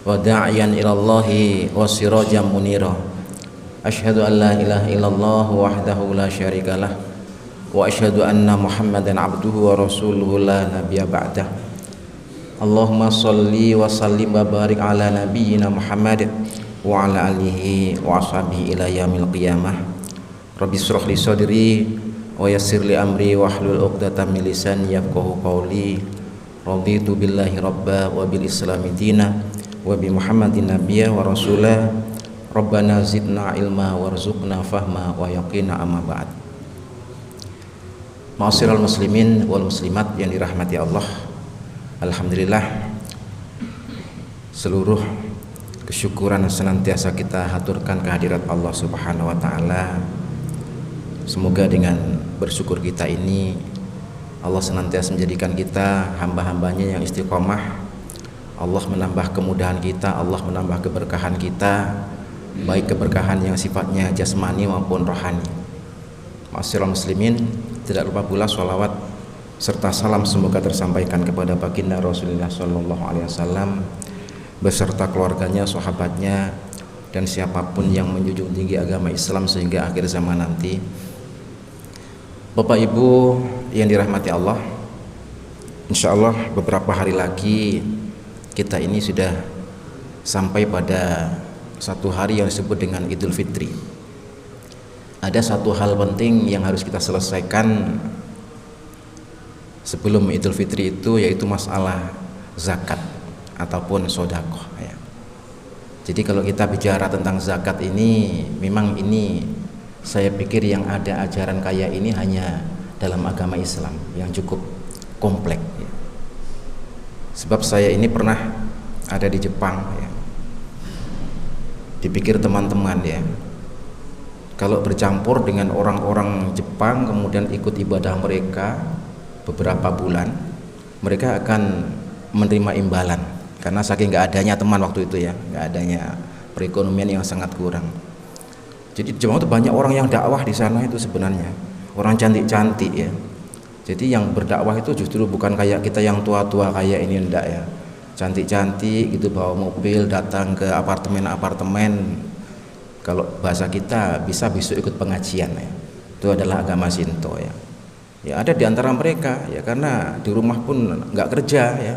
wa da'iyan ilallahi wa sirajan munira. Asyhadu an la ilaha illallah wahdahu la syarikalah wa asyhadu anna Muhammadan abduhu wa rasuluhu la nabiyya ba'dah. Allahumma shalli wa sallim wa barik ala nabiyyina Muhammad wa ala alihi wa ashabihi ila yaumil qiyamah. Rabbi shrah li sadri wa yassir li amri wahlul 'uqdatam min lisani yafqahu qawli. Raditu billahi rabba wa bil islami dina wa bi Muhammadin nabiyya wa rasula. Rabbana zidna ilma warzuqna fahma wa yaqina amma ba'd. Ma'asyiral muslimin wal muslimat yang dirahmati Allah, alhamdulillah seluruh kesyukuran senantiasa kita haturkan kehadirat Allah Subhanahu wa taala. Semoga dengan bersyukur kita ini Allah senantiasa menjadikan kita hamba-hambanya yang istiqomah. Allah menambah kemudahan kita, Allah menambah keberkahan kita, baik keberkahan yang sifatnya jasmani maupun rohani. Ma'asyiral muslimin, tidak lupa pula sholawat serta salam semoga tersampaikan kepada baginda Rasulullah Sallallahu Alaihi Wasallam beserta keluarganya, sahabatnya, dan siapapun yang menjunjung tinggi agama Islam sehingga akhir zaman nanti. Bapak Ibu yang dirahmati Allah, insya Allah beberapa hari lagi kita ini sudah sampai pada satu hari yang disebut dengan Idul Fitri. Ada satu hal penting yang harus kita selesaikan sebelum Idul Fitri itu, yaitu masalah zakat ataupun sedekah ya. Jadi kalau kita bicara tentang zakat ini, memang ini saya pikir yang ada ajaran kayak ini hanya dalam agama Islam yang cukup kompleks ya. Sebab saya ini pernah ada di Jepang ya. Dipikir teman-teman ya, kalau bercampur dengan orang-orang Jepang kemudian ikut ibadah mereka beberapa bulan, mereka akan menerima imbalan karena saking nggak adanya teman waktu itu ya, nggak adanya perekonomian yang sangat kurang. Jadi di Jepang itu banyak orang yang dakwah di sana itu sebenarnya orang cantik-cantik ya. Jadi yang berdakwah itu justru bukan kayak kita yang tua-tua kayak ini, enggak ya, cantik-cantik gitu, bawa mobil datang ke apartemen-apartemen. Kalau bahasa kita bisa besok ikut pengajian ya. Itu adalah agama Shinto ya. Ya ada di antara mereka ya, karena di rumah pun nggak kerja ya,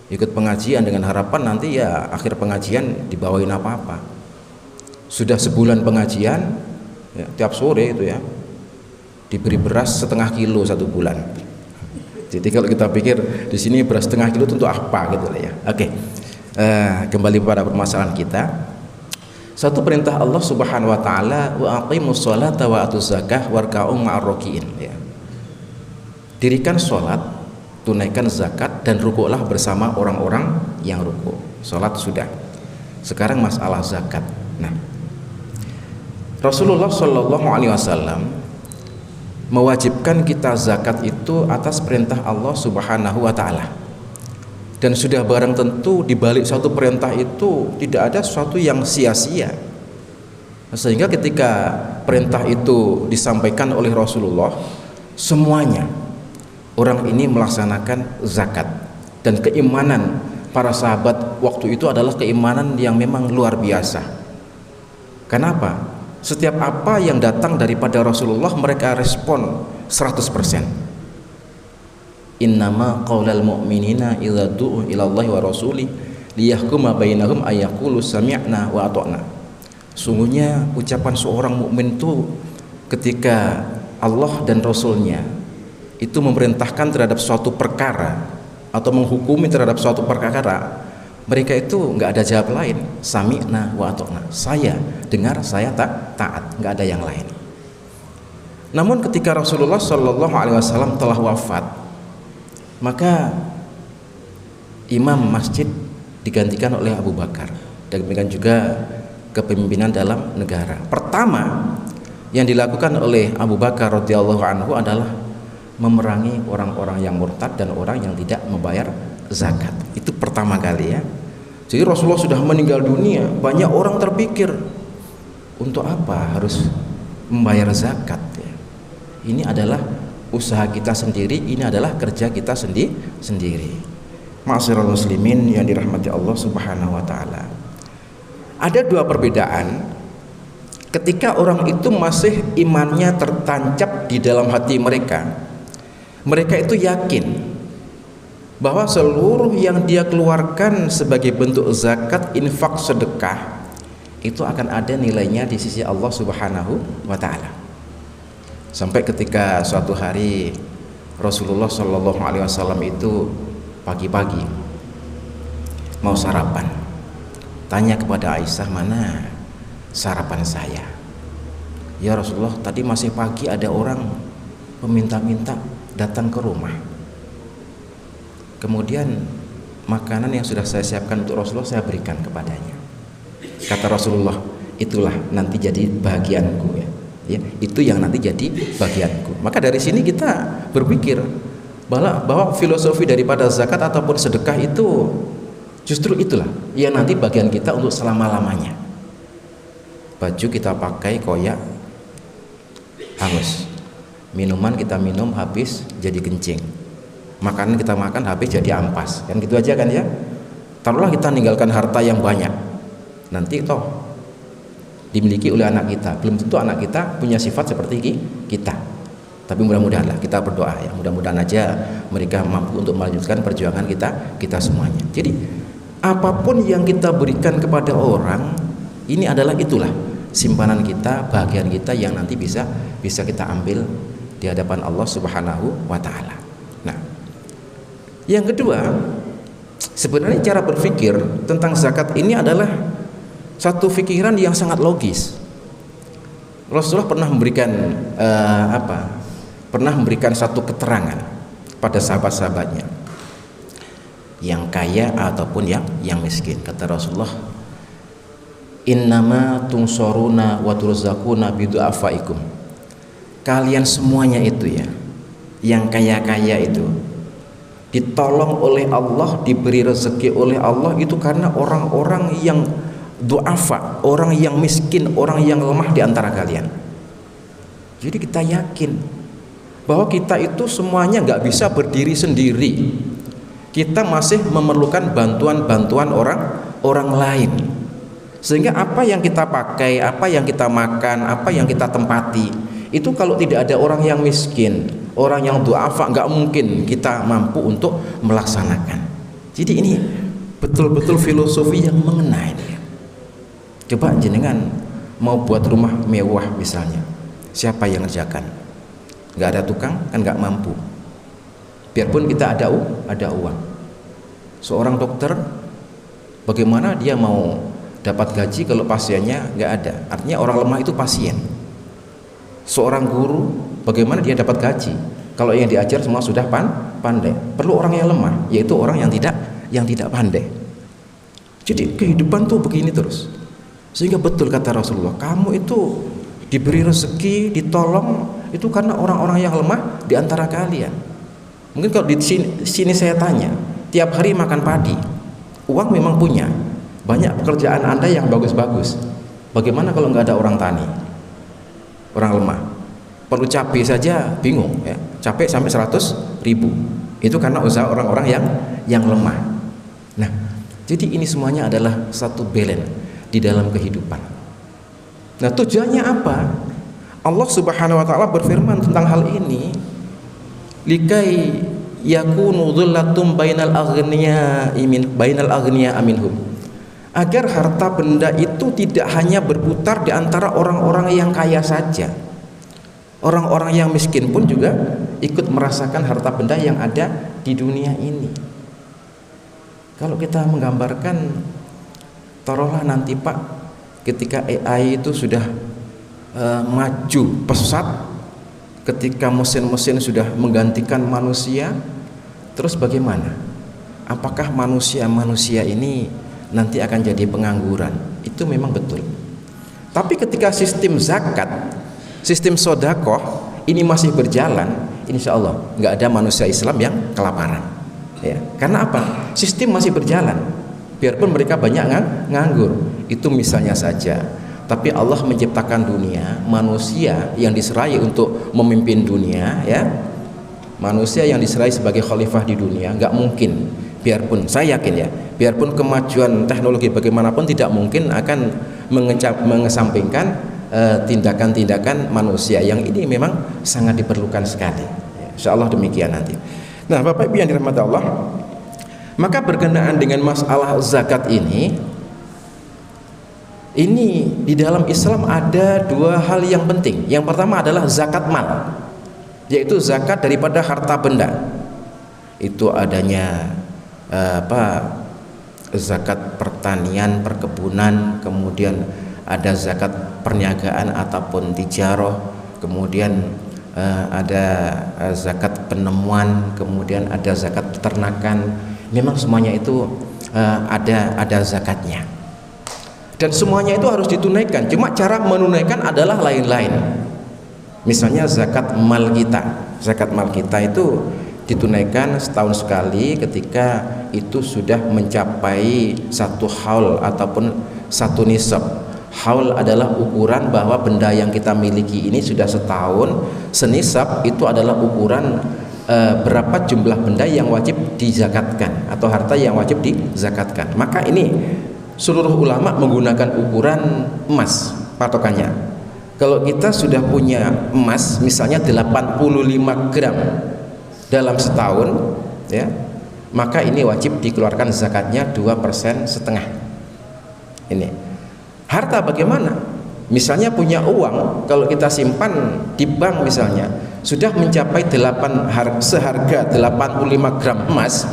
ikut pengajian dengan harapan nanti ya akhir pengajian dibawain apa-apa. Sudah sebulan pengajian ya, tiap sore itu ya diberi beras setengah kilo satu bulan. Jadi kalau kita pikir di sini beras setengah kilo tentu apa gitu lah ya. Oke, kembali pada permasalahan kita. Satu perintah Allah Subhanahu Wa Taala, wa aqimus sholata wa atuz zakah warka'u ma'ar rakiin ya. Dirikan sholat, tunaikan zakat, dan rukuklah bersama orang-orang yang rukuk. Sholat sudah. Sekarang masalah zakat. Nah, Rasulullah Shallallahu Alaihi Wasallam mewajibkan kita zakat itu atas perintah Allah Subhanahu wa taala. Dan sudah barang tentu di balik suatu perintah itu tidak ada sesuatu yang sia-sia. Sehingga ketika perintah itu disampaikan oleh Rasulullah, semuanya orang ini melaksanakan zakat. Dan keimanan para sahabat waktu itu adalah keimanan yang memang luar biasa. Kenapa? Setiap apa yang datang daripada Rasulullah mereka respon 100%. Innama qaulal mu'minina idza du'u ila Allahi wa rasuli liyahkuma bainahum ayyaqulu sami'na wa ata'na. Sungguhnya ucapan seorang mukmin itu ketika Allah dan Rasulnya itu memerintahkan terhadap suatu perkara atau menghukumi terhadap suatu perkara, mereka itu nggak ada jawab lain, sami'na wa ata'na, saya dengar, saya taat, nggak ada yang lain. Namun ketika Rasulullah Shallallahu Alaihi Wasallam telah wafat, maka imam masjid digantikan oleh Abu Bakar, dan demikian juga kepemimpinan dalam negara. Pertama yang dilakukan oleh Abu Bakar radhiyallahu anhu adalah memerangi orang-orang yang murtad dan orang yang tidak membayar zakat. Itu pertama kali ya. Jadi Rasulullah sudah meninggal dunia, banyak orang terpikir untuk apa harus membayar zakat ya. Ini adalah usaha kita sendiri, ini adalah kerja kita sendiri. Ma'asyiral muslimin yang dirahmati Allah Subhanahu wa taala. Ada dua perbedaan ketika orang itu masih imannya tertancap di dalam hati mereka. Mereka itu yakin bahwa seluruh yang dia keluarkan sebagai bentuk zakat, infak, sedekah itu akan ada nilainya di sisi Allah Subhanahu wa taala. Sampai ketika suatu hari Rasulullah Shallallahu alaihi wasallam itu pagi-pagi mau sarapan, tanya kepada Aisyah, mana sarapan saya? Ya Rasulullah, tadi masih pagi ada orang meminta-minta datang ke rumah, kemudian makanan yang sudah saya siapkan untuk Rasulullah saya berikan kepadanya. Kata Rasulullah, itulah nanti jadi bagianku ya. Itu yang nanti jadi bagianku. Maka dari sini kita berpikir bahwa filosofi daripada zakat ataupun sedekah itu justru itulah yang nanti bagian kita untuk selama-lamanya. Baju kita pakai koyak hangus, minuman kita minum habis jadi kencing, makanan kita makan habis jadi ampas, kan gitu aja kan ya. Taruhlah kita ninggalkan harta yang banyak, nanti toh dimiliki oleh anak kita, belum tentu anak kita punya sifat seperti kita. Tapi mudah-mudahan lah, kita berdoa ya, mudah-mudahan aja mereka mampu untuk melanjutkan perjuangan kita semuanya. Jadi apapun yang kita berikan kepada orang, ini adalah itulah simpanan kita, bagian kita yang nanti bisa kita ambil di hadapan Allah Subhanahu wa taala. Nah, yang kedua, sebenarnya cara berpikir tentang zakat ini adalah satu pikiran yang sangat logis. Rasulullah pernah memberikan satu keterangan pada sahabat-sahabatnya, yang kaya ataupun yang miskin. Kata Rasulullah, innama tungsoruna wa turzakuna bidu'afaikum. Kalian semuanya itu ya, yang kaya-kaya itu ditolong oleh Allah, diberi rezeki oleh Allah itu karena orang-orang yang du'afa, orang yang miskin, orang yang lemah di antara kalian. Jadi kita yakin bahwa kita itu semuanya nggak bisa berdiri sendiri. Kita masih memerlukan bantuan-bantuan orang lain. Sehingga apa yang kita pakai, apa yang kita makan, apa yang kita tempati, itu kalau tidak ada orang yang miskin, orang yang du'afa, nggak mungkin kita mampu untuk melaksanakan. Jadi ini betul-betul filosofi yang mengena ini. Coba jenengan mau buat rumah mewah misalnya, siapa yang ngerjakan? Nggak ada tukang, kan nggak mampu. Biarpun kita ada uang. Seorang dokter, bagaimana dia mau dapat gaji kalau pasiennya nggak ada? Artinya orang lemah itu pasien. Seorang guru, bagaimana dia dapat gaji kalau yang diajar semua sudah pandai? Perlu orang yang lemah, yaitu orang yang tidak pandai. Jadi kehidupan tuh begini terus. Sehingga betul kata Rasulullah, kamu itu diberi rezeki, ditolong itu karena orang-orang yang lemah di antara kalian. Mungkin kalau di sini saya tanya, tiap hari makan padi, uang memang punya, banyak pekerjaan Anda yang bagus-bagus. Bagaimana kalau nggak ada orang tani, orang lemah? Perlu cabai saja bingung ya, cabai sampai 100.000, itu karena usaha orang-orang yang lemah. Nah, jadi ini semuanya adalah satu balance di dalam kehidupan. Nah, tujuannya apa? Allah Subhanahu wa taala berfirman tentang hal ini, likai yakunu dhullatum bainal aghniya minhum, agar harta benda itu tidak hanya berputar di antara orang-orang yang kaya saja. Orang-orang yang miskin pun juga ikut merasakan harta benda yang ada di dunia ini. Kalau kita menggambarkan, taruhlah nanti Pak, ketika AI itu sudah maju pesat, ketika mesin-mesin sudah menggantikan manusia, terus bagaimana? Apakah manusia ini nanti akan jadi pengangguran? Itu memang betul. Tapi ketika sistem zakat, sistem sodakoh ini masih berjalan, insya Allah nggak ada manusia Islam yang kelaparan. Ya, karena apa? Sistem masih berjalan. Biarpun mereka banyak nganggur, itu misalnya saja. Tapi Allah menciptakan dunia, manusia yang diserai untuk memimpin dunia, ya, manusia yang diserai sebagai khalifah di dunia, nggak mungkin biarpun saya yakin ya, biarpun kemajuan teknologi bagaimanapun tidak mungkin akan mengesampingkan tindakan-tindakan manusia yang ini memang sangat diperlukan sekali. Insya Allah demikian nanti. Nah, Bapak Ibu yang dirahmati Allah, maka berkenaan dengan masalah zakat ini di dalam Islam ada dua hal yang penting. Yang pertama adalah zakat mal, yaitu zakat daripada harta benda. Itu adanya zakat pertanian, perkebunan, kemudian ada zakat perniagaan ataupun tijarah, kemudian ada zakat penemuan, kemudian ada zakat peternakan. Memang semuanya itu ada zakatnya, dan semuanya itu harus ditunaikan. Cuma cara menunaikan adalah lain-lain. Misalnya zakat mal kita itu ditunaikan setahun sekali ketika itu sudah mencapai satu haul ataupun satu nisab. Haul adalah ukuran bahwa benda yang kita miliki ini sudah setahun. Senisab itu adalah ukuran berapa jumlah benda yang wajib dizakatkan atau harta yang wajib dizakatkan. Maka ini seluruh ulama menggunakan ukuran emas patokannya. Kalau kita sudah punya emas misalnya 85 gram dalam setahun ya, maka ini wajib dikeluarkan zakatnya 2,5%. Ini harta bagaimana? Misalnya punya uang, kalau kita simpan di bank misalnya sudah mencapai seharga 85 gram emas,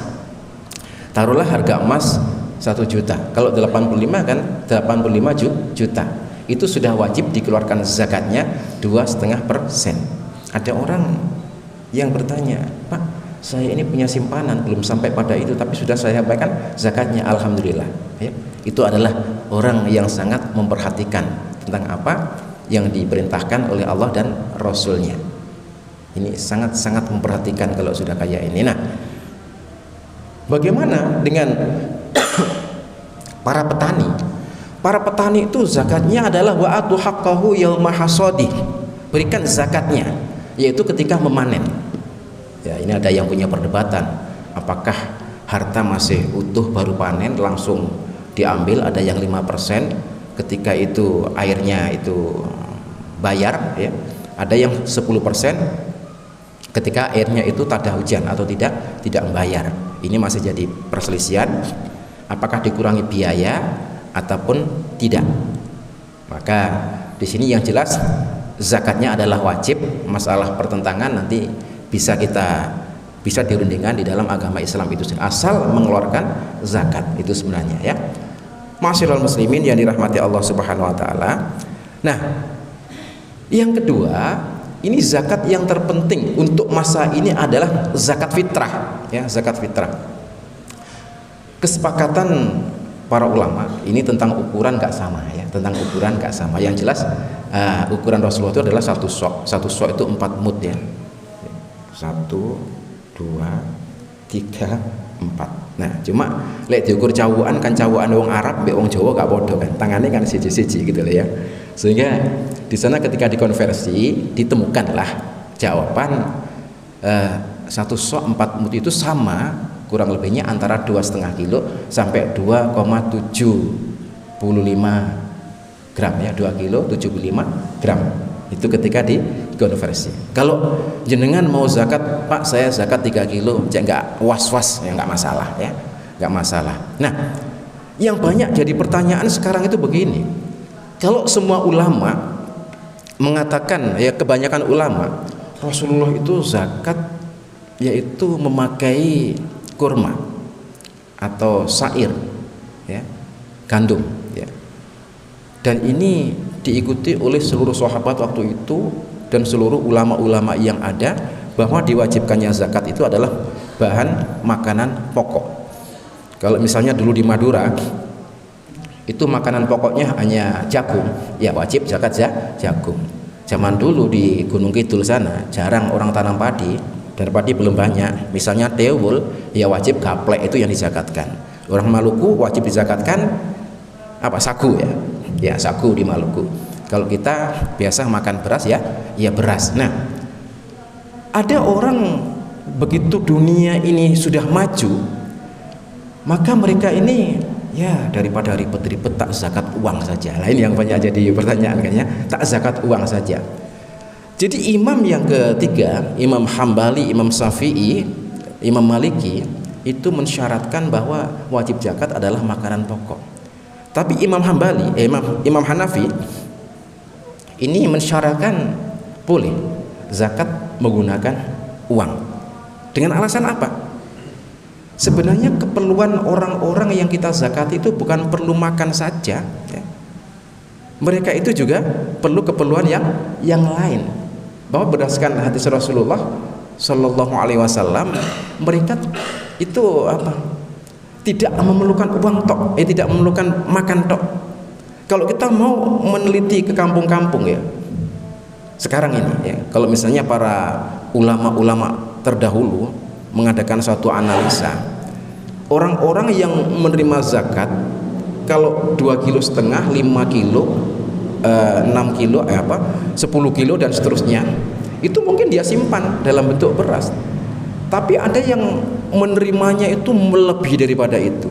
taruhlah harga emas 1 juta. Kalau 85 kan 85 juta, itu sudah wajib dikeluarkan zakatnya 2,5%. Ada orang yang bertanya, Pak, saya ini punya simpanan belum sampai pada itu, tapi sudah saya sampaikan zakatnya. Alhamdulillah ya. Itu adalah orang yang sangat memperhatikan tentang apa yang diperintahkan oleh Allah dan Rasulnya. Ini sangat-sangat memperhatikan kalau sudah kayak ini. Nah, bagaimana dengan para petani? Para petani itu zakatnya adalah wa atu haqqahu yauma hasadi. Berikan zakatnya, yaitu ketika memanen. Ya, ini ada yang punya perdebatan, apakah harta masih utuh baru panen langsung diambil, ada yang 5% ketika itu airnya itu bayar ya, ada yang 10% ketika airnya itu tada hujan atau tidak membayar. Ini masih jadi perselisihan apakah dikurangi biaya ataupun tidak. Maka di sini yang jelas zakatnya adalah wajib. Masalah pertentangan nanti bisa dirundingkan di dalam agama Islam itu asal mengeluarkan zakat itu sebenarnya ya. Ma'asyiral muslimin yang dirahmati Allah Subhanahu wa taala. Nah, yang kedua, ini zakat yang terpenting untuk masa ini adalah zakat fitrah ya, zakat fitrah. Kesepakatan para ulama ini tentang ukuran nggak sama ya, tentang ukuran nggak sama. Yang jelas ukuran Rasulullah itu adalah satu sok itu 4 mud ya. 1, 2, 3, 4. Nah, cuma lek diukur cawukan kan cawukan wong Arab mbek wong Jawa gak podo kan. Tangannya kan siji-siji gitu loh ya. Sehingga di sana ketika dikonversi ditemukanlah jawaban satu sok 4 mud itu sama kurang lebihnya antara 2,5 kilo sampai 2,75 gram ya, 2 kilo 75 gram. Itu ketika dikonversi. Kalau jenengan mau zakat, Pak saya zakat 3 kilo, enggak was-was ya, enggak masalah ya, enggak masalah. Nah, yang banyak jadi pertanyaan sekarang itu begini, kalau semua ulama mengatakan ya, kebanyakan ulama Rasulullah itu zakat yaitu memakai kurma atau syair ya, gandum ya, dan ini diikuti oleh seluruh sahabat waktu itu dan seluruh ulama-ulama yang ada, bahwa diwajibkannya zakat itu adalah bahan makanan pokok. Kalau misalnya dulu di Madura itu makanan pokoknya hanya jagung, ya wajib zakat jagung. Zaman dulu di Gunung Kidul sana jarang orang tanam padi dan padi belum banyak, misalnya teowul ya wajib gaplek itu yang dizakatkan. Orang Maluku wajib dizakatkan apa, sagu ya. Ya sagu di Maluku. Kalau kita biasa makan beras ya beras. Nah, ada orang begitu dunia ini sudah maju, Maka mereka ini ya daripada ribet-ribet tak zakat uang saja. Lah ini yang banyak jadi pertanyaan kan ya, tak zakat uang saja. Jadi imam yang ketiga, Imam Hambali, Imam Syafi'i, Imam Maliki itu mensyaratkan bahwa wajib zakat adalah makanan pokok. Tapi Imam Hambali, Imam Hanafi ini mensyaratkan boleh zakat menggunakan uang. Dengan alasan apa? Sebenarnya keperluan orang-orang yang kita zakati itu bukan perlu makan saja ya. Mereka itu juga perlu keperluan yang lain. Bahwa berdasarkan hadis Rasulullah Sallallahu Alaihi Wasallam, mereka itu apa? Tidak memerlukan uang tok, tidak memerlukan makan tok. Kalau kita mau meneliti ke kampung-kampung ya, sekarang ini ya, kalau misalnya para ulama-ulama terdahulu mengadakan suatu analisa, orang-orang yang menerima zakat kalau 2,5 kilo, 5 kilo, 6 kilo, 10 kilo dan seterusnya, itu mungkin dia simpan dalam bentuk beras. Tapi ada yang menerimanya itu melebihi daripada itu,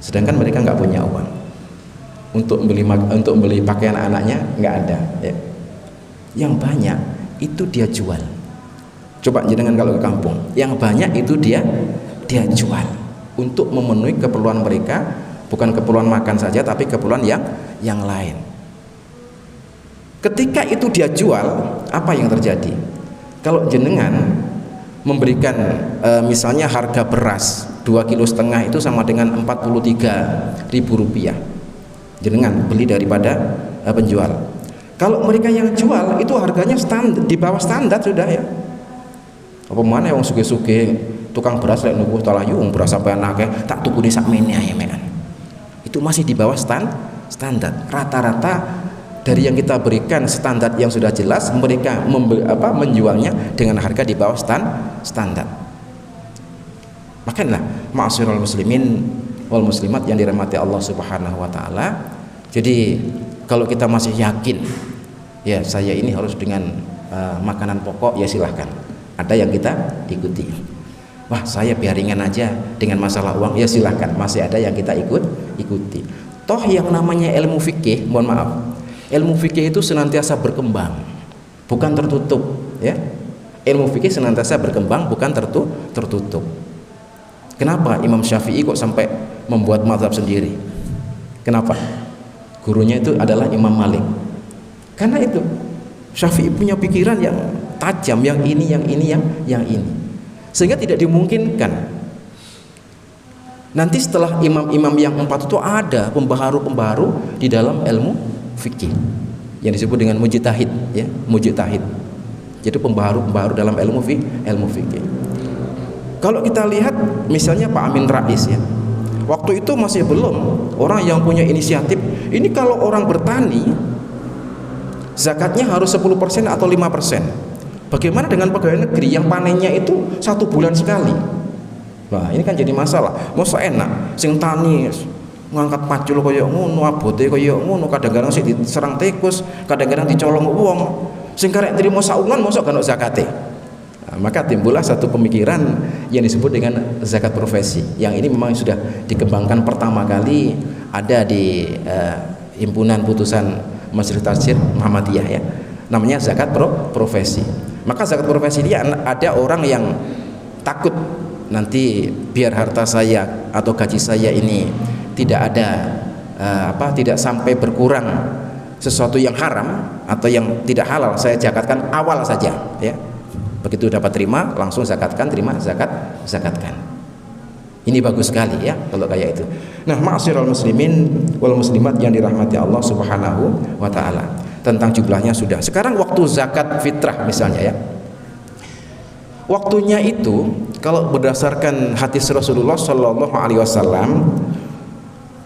sedangkan mereka nggak punya uang untuk membeli pakaian anaknya, nggak ada ya. Yang banyak itu dia jual. Coba jenengan kalau ke kampung, yang banyak itu dia jual untuk memenuhi keperluan mereka, bukan keperluan makan saja tapi keperluan yang lain. Ketika itu dia jual, apa yang terjadi? Kalau jenengan memberikan misalnya harga beras 2,5 kilo itu sama dengan Rp43.000, jenengan beli daripada penjual. Kalau mereka yang jual itu harganya di bawah standar sudah ya. Apa mana yang suge-suge tukang beras lek nuku talayung beras sampai anake tak tuku di sakmene ae mekan. Itu masih di bawah standar. Rata-rata dari yang kita berikan standar yang sudah jelas, mereka menjualnya dengan harga di bawah standar. Makanya ma'asyiral muslimin wal muslimat yang dirahmati Allah Subhanahu wa taala. Jadi kalau kita masih yakin ya saya ini harus dengan makanan pokok, ya silahkan. Ada yang kita ikuti. Wah, saya biar ringan aja dengan masalah uang, ya silahkan. Masih ada yang kita ikuti. Toh yang namanya ilmu fikih, mohon maaf, ilmu fikih itu senantiasa berkembang, bukan tertutup ya. Ilmu fikih senantiasa berkembang, bukan tertutup. Kenapa Imam Syafi'i kok sampai membuat mazhab sendiri? Kenapa? Gurunya itu adalah Imam Malik. Karena itu Syafi'i punya pikiran yang tajam, yang ini, sehingga tidak dimungkinkan nanti setelah imam-imam yang 4 itu ada pembaharu-pembaharu di dalam ilmu fikih yang disebut dengan mujtahid ya, mujtahid. Jadi pembaharu-pembaharu dalam ilmu fikih. Kalau kita lihat misalnya Pak Amin Rais ya, waktu itu masih belum orang yang punya inisiatif. Ini kalau orang bertani zakatnya harus 10% atau 5%. Bagaimana dengan pegawai negeri yang panennya itu 1 bulan sekali? Nah, ini kan jadi masalah. Masa enak sing tani ngangkat pacul kaya ngono, abote kaya ngono, kadang-kadang sih diserang tikus, kadang-kadang dicolong wong. Sing karek nrimo saulan mosok gak ono zakate. Nah, maka timbullah satu pemikiran yang disebut dengan zakat profesi. Yang ini memang sudah dikembangkan pertama kali ada di himpunan putusan Majelis Tafsir Muhammadiyah ya. Namanya zakat profesi. Maka zakat profesi dia ada orang yang takut nanti biar harta saya atau gaji saya ini tidak ada tidak sampai berkurang sesuatu yang haram atau yang tidak halal, saya zakatkan awal saja ya. Begitu dapat terima langsung zakatkan, terima zakatkan. Ini bagus sekali ya kalau kayak itu. Nah, ma'asyiral muslimin wal muslimat yang dirahmati Allah Subhanahu wa taala. Tentang jumlahnya sudah. Sekarang waktu zakat fitrah misalnya ya. Waktunya itu kalau berdasarkan hadis Rasulullah sallallahu alaihi wasallam,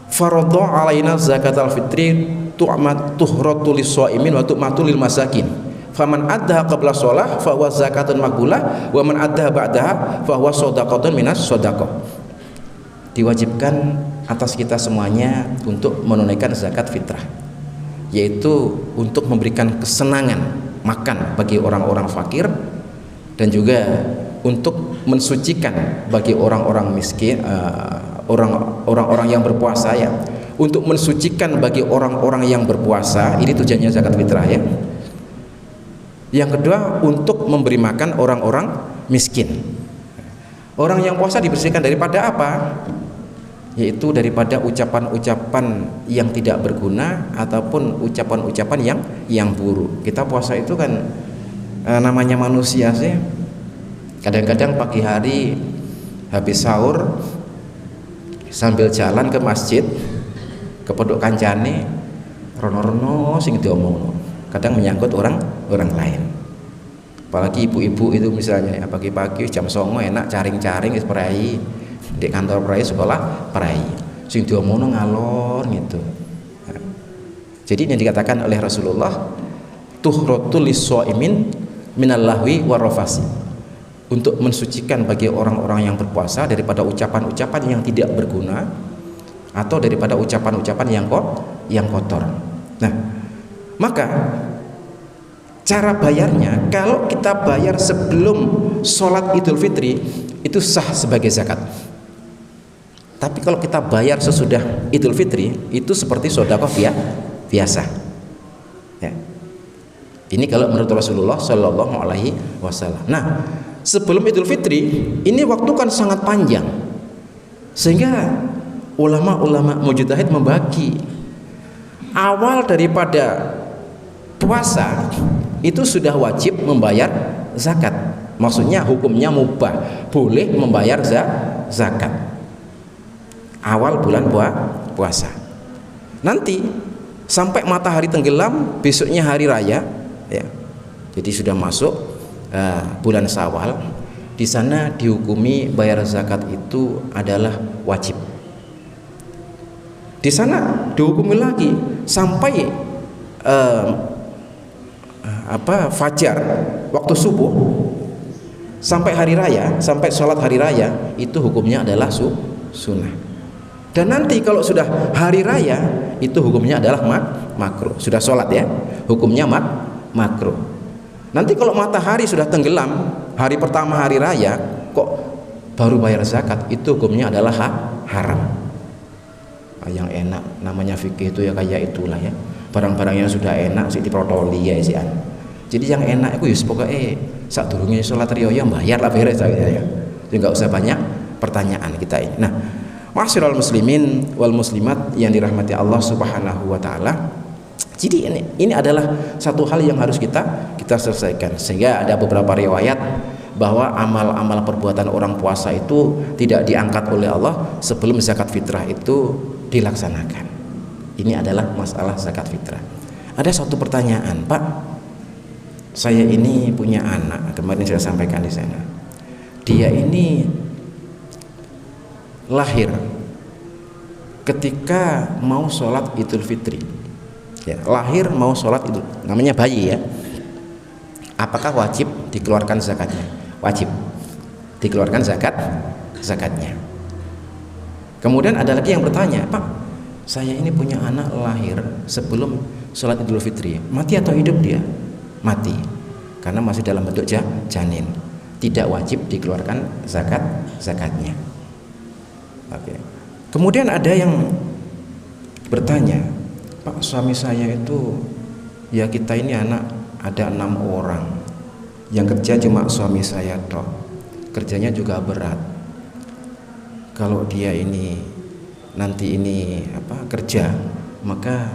faradha alaina zakatal fitri tuhratu lis-shaimin wa tu'matu lil masakin. Faman addaha qabla shalah fa huwa zakatun maqbulah wa man addaha ba'daha fa huwa shadaqatun minas shadaqah. Diwajibkan atas kita semuanya untuk menunaikan zakat fitrah, yaitu untuk memberikan kesenangan makan bagi orang-orang fakir dan juga untuk mensucikan bagi orang-orang miskin, orang-orang yang berpuasa ya, untuk mensucikan bagi orang-orang yang berpuasa. Ini tujuannya zakat fitrah ya. Yang kedua, untuk memberi makan orang-orang miskin. Orang yang puasa dibersihkan daripada apa? Yaitu daripada ucapan-ucapan yang tidak berguna ataupun ucapan-ucapan yang buruk. Kita puasa itu kan namanya manusia sih. Kadang-kadang pagi hari habis sahur sambil jalan ke masjid, ke pondok kancane, rono-rono sing diomong. Kadang menyangkut orang lain. Apalagi ibu-ibu itu misalnya ya, pagi-pagi jam 09.00 enak caring-caring wis perai di kantor perai sekolah perai sing diomongno ngalor gitu. Nah, jadi ini dikatakan oleh Rasulullah tuhratul lis-shaimin minal lahwi warrafasi, untuk mensucikan bagi orang-orang yang berpuasa daripada ucapan-ucapan yang tidak berguna atau daripada ucapan-ucapan yang kotor. Nah, maka cara bayarnya, kalau kita bayar sebelum sholat Idul Fitri itu sah sebagai zakat. Tapi kalau kita bayar sesudah Idul Fitri itu seperti sedekah biasa. Ya. Ini kalau menurut Rasulullah Shallallahu Alaihi Wasallam. Nah, sebelum Idul Fitri ini waktu kan sangat panjang, sehingga ulama-ulama mujtahid membagi awal daripada puasa itu sudah wajib membayar zakat. Maksudnya hukumnya mubah, boleh membayar zakat awal bulan puasa. Nanti sampai matahari tenggelam besoknya hari raya ya. Jadi sudah masuk bulan Syawal, di sana dihukumi bayar zakat itu adalah wajib. Di sana dihukumi lagi sampai fajar, waktu subuh, sampai hari raya, sampai sholat hari raya itu hukumnya adalah sunnah. Dan nanti kalau sudah hari raya itu hukumnya adalah makruh. Sudah sholat ya, hukumnya makruh. Nanti kalau matahari sudah tenggelam hari pertama hari raya kok baru bayar zakat, itu hukumnya adalah haram. Yang enak namanya fikih itu ya kayak itulah ya, barang-barang yang sudah enak sih diprotoli ya sih. Jadi yang enak itu yus pokoknya saat durungnya sholat riyaya bayar lah beres ya. Jadi nggak usah banyak pertanyaan kita ini. Nah, ma'asyiral muslimin wal muslimat yang dirahmati Allah Subhanahu wa taala. Jadi ini adalah satu hal yang harus kita selesaikan. Sehingga ada beberapa riwayat bahwa amal-amal perbuatan orang puasa itu tidak diangkat oleh Allah sebelum zakat fitrah itu dilaksanakan. Ini adalah masalah zakat fitrah. Ada satu pertanyaan, Pak, saya ini punya anak, kemarin saya sampaikan di sana. Dia ini lahir ketika mau sholat Idul Fitri. Ya, lahir mau sholat itu namanya bayi ya. Apakah wajib dikeluarkan zakatnya? Wajib dikeluarkan zakatnya. Kemudian ada lagi yang bertanya, Pak, saya ini punya anak lahir sebelum sholat Idul Fitri, mati atau hidup dia? Mati, karena masih dalam bentuk janin, tidak wajib dikeluarkan zakatnya. Oke. Kemudian ada yang bertanya, Pak, suami saya itu ya, kita ini anak ada 6 orang, yang kerja cuma suami saya toh, kerjanya juga berat. Kalau dia ini nanti ini kerja, maka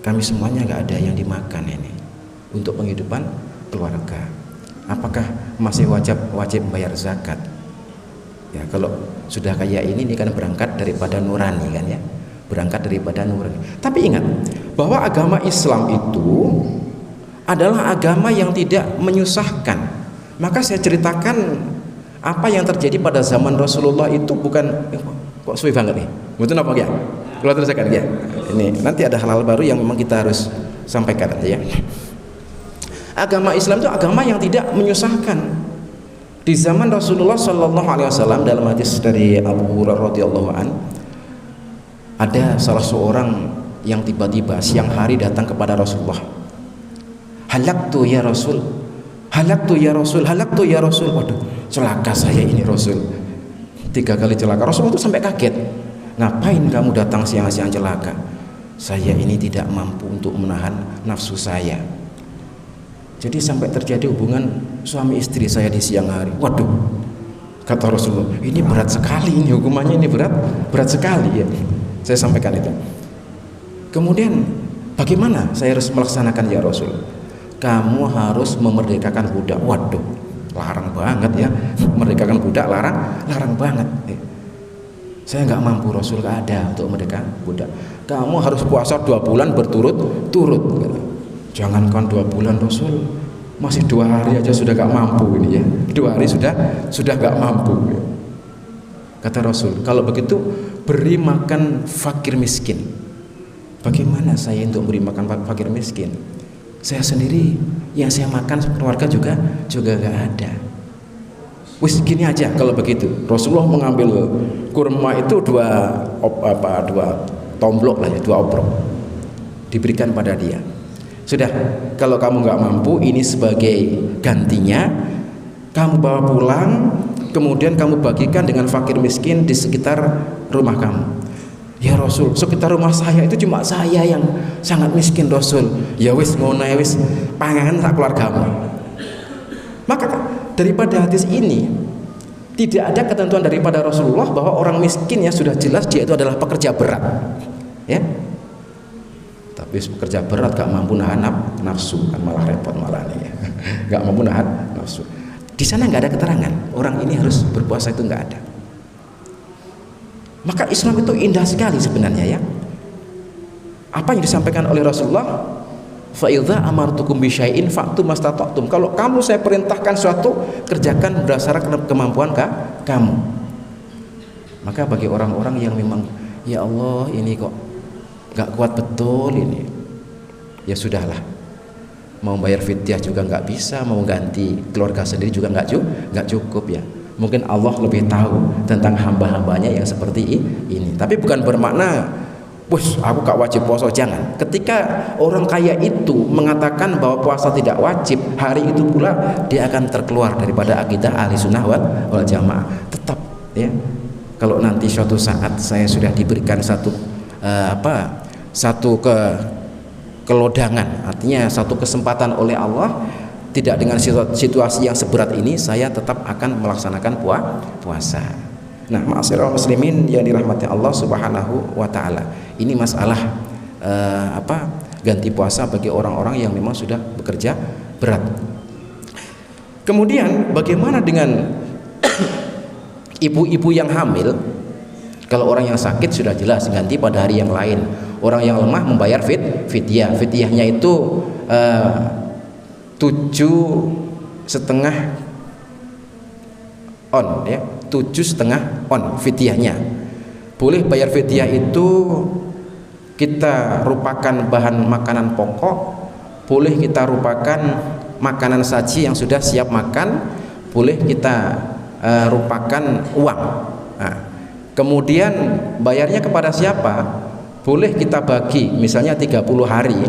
kami semuanya nggak ada yang dimakan ini untuk penghidupan keluarga. Apakah masih wajib bayar zakat? Ya, kalau sudah kayak ini kan berangkat daripada nurani kan ya, berangkat daripada nurani. Tapi ingat bahwa agama Islam itu adalah agama yang tidak menyusahkan. Maka saya ceritakan apa yang terjadi pada zaman Rasulullah itu bukan kok suwi banget nih. Betul apa ya? Kalau teruskan ya. Ini nanti ada hal-hal baru yang memang kita harus sampaikan ya. Agama Islam itu agama yang tidak menyusahkan. Di zaman Rasulullah Shallallahu Alaihi Wasallam, dalam hadis dari Abu Hurairah radhiyallahu an, ada salah seorang yang tiba-tiba siang hari datang kepada Rasulullah. Halaktu ya Rasul, halaktu ya Rasul, halaktu ya Rasul. Waduh, celaka saya ini Rasul. 3 kali celaka. Rasul itu sampai kaget. Ngapain kamu datang siang-siang celaka? Saya ini tidak mampu untuk menahan nafsu saya. Jadi sampai terjadi hubungan suami istri saya di siang hari. Waduh, kata Rasulullah, ini berat sekali, ini hukumannya ini berat sekali ya. Saya sampaikan itu. Kemudian bagaimana saya harus melaksanakan ya Rasul? Kamu harus memerdekakan budak. Waduh, larang banget ya, merdekakan budak, larang banget. Saya nggak mampu Rasul, nggak ada untuk merdekakan budak. Kamu harus puasa 2 bulan berturut-turut. Jangankan 2 bulan Rasul, masih 2 hari aja sudah nggak mampu ini ya. 2 hari sudah nggak mampu. Kata Rasul, kalau begitu beri makan fakir miskin. Bagaimana saya untuk beri makan fakir miskin? Saya sendiri yang saya makan keluarga juga nggak ada. Wis gini aja kalau begitu. Rasulullah mengambil kurma itu 2 tomblok lah ya, 2 obrok, diberikan pada dia. Sudah, kalau kamu nggak mampu, ini sebagai gantinya kamu bawa pulang, kemudian kamu bagikan dengan fakir miskin di sekitar rumah kamu. Ya Rasul, sekitar rumah saya itu cuma saya yang sangat miskin Rasul. Ya wis ngono ya wis, pangangan sak keluargamu. Maka daripada hadis ini tidak ada ketentuan daripada Rasulullah bahwa orang miskin ya sudah jelas dia itu adalah pekerja berat. Ya. Tapi pekerja berat gak mampu nahan nafsu, kan malah repot malah nih ya. Gak mampu nahan nafsu. Di sana nggak ada keterangan orang ini harus berpuasa, itu nggak ada. Maka Islam itu indah sekali sebenarnya ya. Apa yang disampaikan oleh Rasulullah, fa idza amartukum bi syai'in fa'tu mastata'tum. Kalau kamu saya perintahkan suatu, kerjakan berdasarkan kemampuan kamu. Maka bagi orang-orang yang memang ya Allah ini kok nggak kuat betul ini, ya sudahlah, mau bayar fidyah juga nggak bisa, mau ganti keluarga sendiri juga nggak cukup ya. Mungkin Allah lebih tahu tentang hamba-hambanya yang seperti ini. Tapi bukan bermakna wes aku gak wajib puasa, jangan. Ketika orang kaya itu mengatakan bahwa puasa tidak wajib, hari itu pula dia akan terkeluar daripada akidah ahli sunnah wal jamaah. Tetap ya, kalau nanti suatu saat saya sudah diberikan satu kelodangan, artinya satu kesempatan oleh Allah, tidak dengan situasi yang seberat ini, saya tetap akan melaksanakan puasa. Nah, ma'asyiral muslimin yang dirahmati Allah Subhanahu wa taala. Ini masalah ganti puasa bagi orang-orang yang memang sudah bekerja berat. Kemudian bagaimana dengan ibu-ibu yang hamil? Kalau orang yang sakit sudah jelas ganti pada hari yang lain. Orang yang lemah membayar fidyah. Fidyahnya itu 7,5 on ya, 7,5 on fidyahnya. Boleh bayar fidyah itu kita rupakan bahan makanan pokok, boleh kita rupakan makanan saji yang sudah siap makan, boleh kita rupakan uang. Nah, kemudian bayarnya kepada siapa? Boleh kita bagi, misalnya 30 hari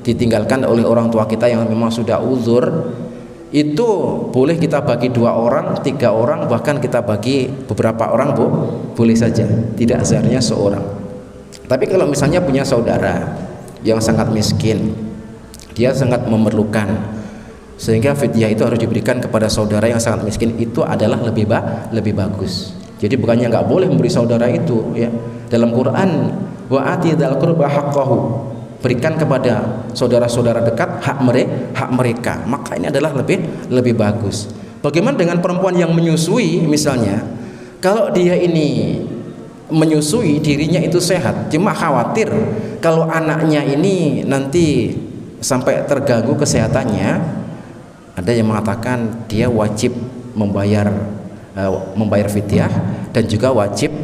ditinggalkan oleh orang tua kita yang memang sudah uzur, itu boleh kita bagi 2 orang, 3 orang, bahkan kita bagi beberapa orang boleh saja, tidak seharusnya seorang. Tapi kalau misalnya punya saudara yang sangat miskin, dia sangat memerlukan, sehingga fidyah itu harus diberikan kepada saudara yang sangat miskin, itu adalah lebih bagus. Jadi bukannya nggak boleh memberi saudara itu ya. Dalam Quran, wa ati dzal qurba haqqahu, berikan kepada saudara-saudara dekat hak mereka. Maka ini adalah lebih bagus. Bagaimana dengan perempuan yang menyusui misalnya? Kalau dia ini menyusui, dirinya itu sehat, cuma khawatir kalau anaknya ini nanti sampai terganggu kesehatannya, ada yang mengatakan dia wajib membayar fidyah dan juga wajib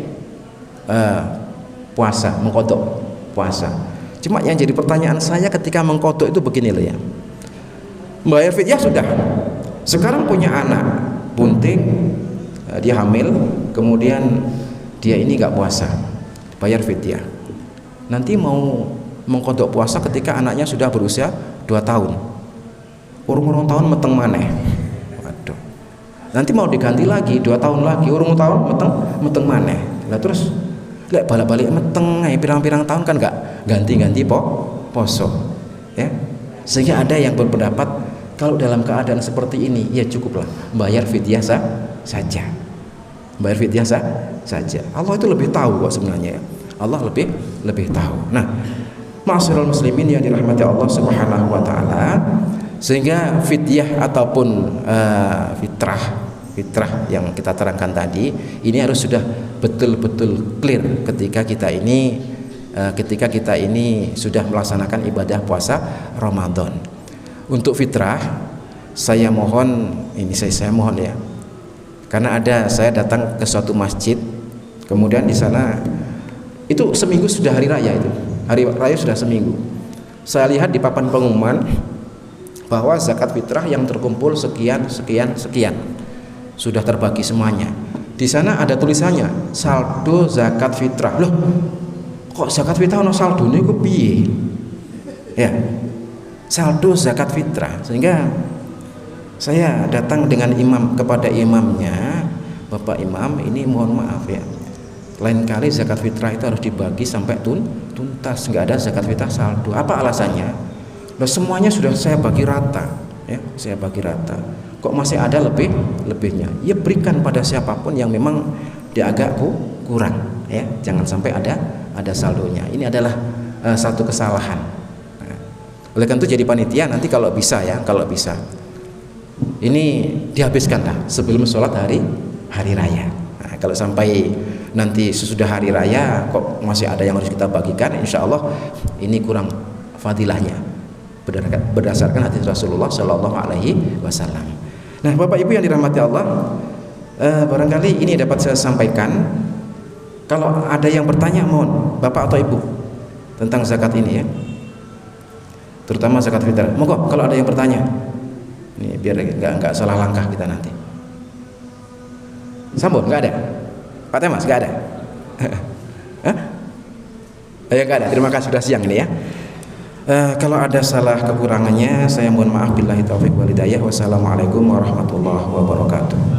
puasa, mengqadha puasa. Cuma yang jadi pertanyaan saya ketika mengqadha itu begini loh ya. Membayar fidyah sudah. Sekarang punya anak bunting, dia hamil, kemudian dia ini nggak puasa, bayar fidyah. Nanti mau mengqadha puasa ketika anaknya sudah berusia 2 tahun. urung tahun meteng maneh. Waduh. Nanti mau diganti lagi 2 tahun lagi, urung tahun meteng maneh. Lah terus lek balik-balik meteng pirang-pirang tahun kan enggak ganti-ganti poso. Ya. Sehingga ada yang berpendapat kalau dalam keadaan seperti ini ya cukuplah bayar fidyah saja. Bayar fidyah saja. Allah itu lebih tahu kok sebenarnya. Allah lebih tahu. Nah, ma'asyiral muslimin yang dirahmati Allah Subhanahu wa taala, sehingga fidyah ataupun fitrah yang kita terangkan tadi ini harus sudah betul-betul clear ketika kita ini sudah melaksanakan ibadah puasa Ramadan. Untuk fitrah saya mohon ya, karena saya datang ke suatu masjid, kemudian di sana itu seminggu sudah hari raya, hari raya sudah seminggu. Saya lihat di papan pengumuman bahwa zakat fitrah yang terkumpul sekian sudah terbagi semuanya. Di sana ada tulisannya saldo zakat fitrah. Loh, kok zakat fitrah ono saldone ku piye? Ya, saldo zakat fitrah. Sehingga saya datang dengan kepada imamnya, Bapak Imam, ini mohon maaf ya, lain kali zakat fitrah itu harus dibagi sampai tuntas, nggak ada zakat fitrah saldo. Apa alasannya? Loh, semuanya sudah saya bagi rata, ya, saya bagi rata. Kok masih ada lebihnya? Ya berikan pada siapapun yang memang dia agak kurang, ya, jangan sampai ada saldonya. Ini adalah satu kesalahan. Nah, oleh karena itu jadi panitia nanti kalau bisa ini dihabiskanlah sebelum sholat hari raya. Nah, kalau sampai nanti sesudah hari raya kok masih ada yang harus kita bagikan, insya Allah ini kurang fadilahnya berdasarkan hadis Rasulullah Shallallahu Alaihi Wasallam. Nah, Bapak Ibu yang dirahmati Allah, barangkali ini dapat saya sampaikan. Kalau ada yang bertanya, mohon Bapak atau Ibu tentang zakat ini ya, terutama zakat fitrah. Monggo kalau ada yang bertanya. Ini biar nggak salah langkah kita nanti. Sambon nggak ada, Pak Temas nggak ada. Ya nggak ada. Terima kasih sudah siang ini ya. Kalau ada salah kekurangannya saya mohon maaf. Billahi taufiq wal hidayah. Wassalamualaikum warahmatullahi wabarakatuh.